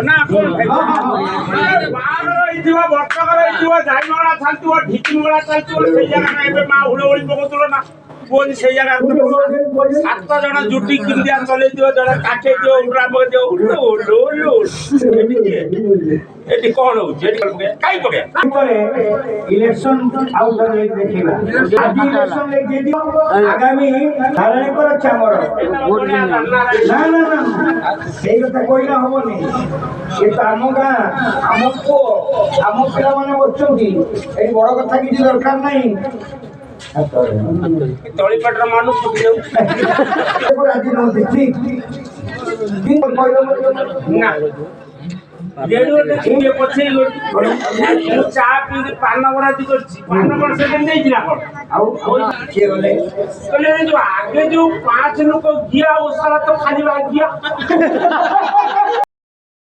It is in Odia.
ନା ବାହାଘର ହେଇଥିବ ବର୍ଷକର ହେଇଥିବ ଜାଇମଳା ଚାଲିଥିବ ଢିକିମଳା ଚାଲିଥିବ ସେଇ ଜାଗା ଏବେ ମା ହୁଳହୁଳି ପକଉଥିଲ ନା କୁହନି ସେଇ ଜାଗା 7 ଜଣ ଜୁଟି କିମିଆ ଚଲେଇଥିବ ଜଣେ କାଠେଇଥିବ ଉଡା ପକେଇଥିବ ଉଲୁ ଏଠି କଣ ହଉଛି ଏଠି କାଇଁ ପକେଇବା ইলেকশন আউটরে দেখিবা আজ ইলেকশন দেখি আগামী ধারণেকর চামর না না না সেই কথা কইলা হবনি কিন্তু ଆମ ଗାଁ ଆମ ପୁଅ ଆମ ପିଲାମାନେ ବସୁଛନ୍ତି ଏଇ ବଡ କଥା କିଛି ଦରକାର ନାହିଁ ତଳିପଟର ମାନୁ ଫୁଟି ଯାଉଛି ରାଜି ନୁହନ୍ତି ଠିକ ନା ପଛେଇ ମୁଁ ଚା ପିଇକି ପାନ ବରାଦି କରିଛି ପାନ ବରା ସେଠି ନେଇଛି ନା କଣ ଆଉ କିଏ ଗଲେ କହିଲେ ଯୋଉ ଆଗେ ଯୋଉ 5 ଲୋକ ଗିଆ ଓଷାରା ତ ଖାଲି ଗିଆ